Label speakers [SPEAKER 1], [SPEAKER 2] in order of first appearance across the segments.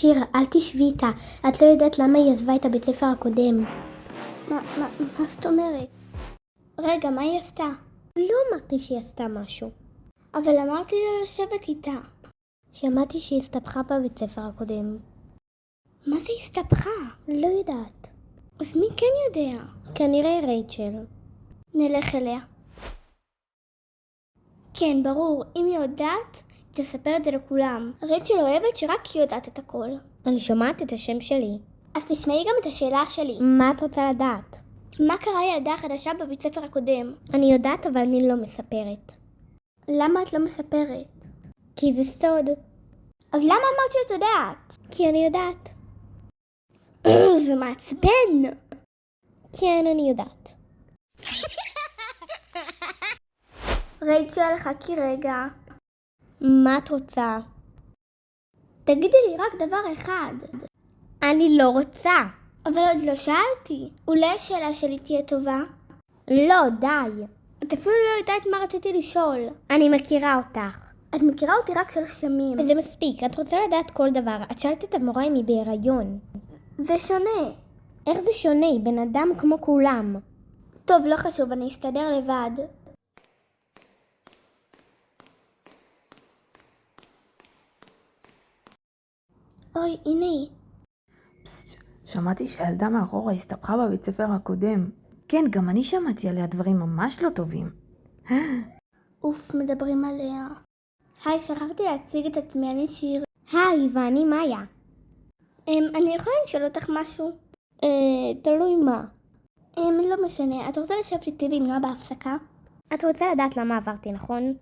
[SPEAKER 1] שיר, אל תשבי איתה. את לא יודעת למה היא עזבה את הבית ספר הקודם. מה זאת אומרת? רגע, מה היא עשתה? לא אמרתי שהיא עשתה משהו. אבל אמרתי לה לשבת איתה. שמעתי שהיא הסתבכה בבית ספר הקודם. מה זה הסתבכה? לא יודעת. אז מי כן יודע? כנראה רייצ'ל. נלך אליה. כן, ברור. אם היא יודעת, היא תספר את זה לכולם. רייצ'ל אוהבת שרק היא יודעת את הכל. אני שומעת את השם שלי. אז תשמעי גם את השאלה שלי. מה את רוצה לדעת? מה קרה לילדה החדשה בבית ספר הקודם? אני יודעת, אבל אני לא מספרת. למה את לא מספרת? כי זה סוד. אז למה אמרת שאת יודעת? כי אני יודעת. זה מעצבן. כן, אני יודעת. רייצ'ל, חכי רגע. מה את רוצה? תגידי לי רק דבר אחד. אני לא רוצה. אבל עוד לא שאלתי. אולי השאלה שלי תהיה טובה? לא, די. את אפילו לא יודעת מה רציתי לשאול. אני מכירה אותך. את מכירה אותי רק 3 ימים. זה מספיק, את רוצה לדעת כל דבר. את שאלת את המורה אם היא בהיריון. זה שונה. איך זה שונה? היא בן אדם כמו כולם. טוב, לא חשוב, אני אסתדר לבד. אוי, הנה היא.
[SPEAKER 2] פסט, שמעתי שהילדה מאחורה הסתבכה בבית ספר הקודם. כן, גם אני שמעתי עליה דברים ממש לא טובים.
[SPEAKER 1] אוף, מדברים עליה. היי, שכחתי להציג את עצמי, אני שיר. היי, ואני מאיה. אני יכולה לשאול אותך משהו? תלוי מה. לא משנה, את רוצה לשבת איתי ולמנוע בהפסקה? את רוצה לדעת למה עברתי, נכון?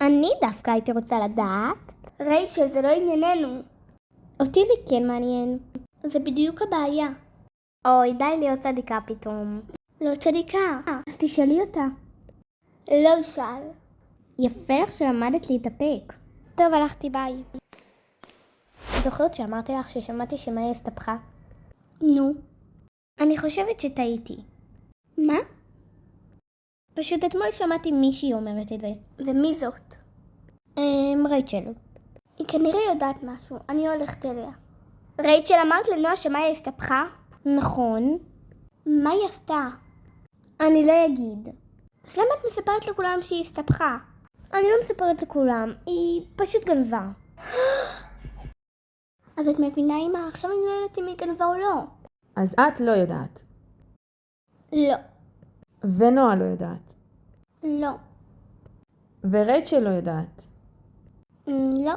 [SPEAKER 1] אני דווקא הייתי רוצה לדעת. רייצ'ל, זה לא ענייננו. אותי זה כן מעניין. זה בדיוק הבעיה. אוי, די להיות צדיקה פתאום. לא צדיקה. אז תשאלי אותה. לא שאל. יפה לך שלמדת להתאפק. טוב, הלכתי ביי. את זוכרת שאמרתי לך ששמעתי שמאיה הסתבכה? נו. אני חושבת שטעיתי. מה? פשוט אתמול שמעתי מישהי אומרת את זה. ומי זאת? רייצ'ל. היא כנראה יודעת משהו, אני הולכת אליה. רייצ'ל, אמרת לנועה שמאיה הסתבכה? נכון. מה היא עשתה? אני לא אגיד. אז למה את מספרת לכולם שהיא הסתבכה? אני לא מספרת לכולם, היא פשוט גנבה. אז את מבינה אמא, עכשיו אני לא יודעת אם היא גנבה או לא.
[SPEAKER 2] אז את לא יודעת.
[SPEAKER 1] לא.
[SPEAKER 2] ונועה לא יודעת.
[SPEAKER 1] לא.
[SPEAKER 2] ורייצ'ל לא יודעת.
[SPEAKER 1] לא.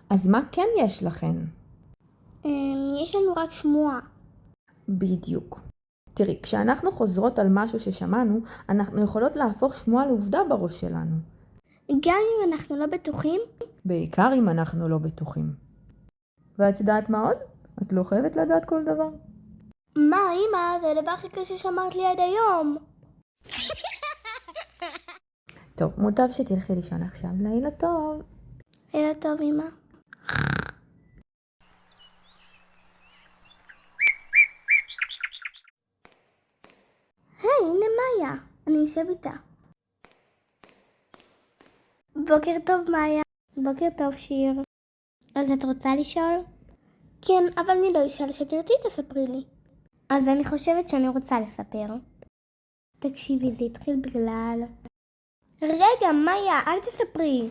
[SPEAKER 2] אז מה כן יש לכן?
[SPEAKER 1] יש לנו רק שמועה.
[SPEAKER 2] בדיוק. תראי, כשאנחנו חוזרות על משהו ששמענו, אנחנו יכולות להפוך שמועה לעובדה בראש שלנו.
[SPEAKER 1] גם אם אנחנו לא בטוחים?
[SPEAKER 2] בעיקר אם אנחנו לא בטוחים. ואת יודעת מה עוד? את לא חייבת לדעת כל דבר.
[SPEAKER 1] מה, אמא? זה הדבר הכי קשה שאמרת לי עד היום.
[SPEAKER 2] טוב, מוטב שתלכי לישון עכשיו. לילה טוב.
[SPEAKER 1] לילה טוב, אמא. היי, הנה מאיה. אני אשב איתה. בוקר טוב, מאיה. בוקר טוב, שיר. אז את רוצה לשאול? כן, אבל אני לא אשאל. שתרצי תספרי לי. אז אני חושבת שאני רוצה לספר. תקשיבי, זה התחיל בגלל... רגע, מאיה, אל תספרי.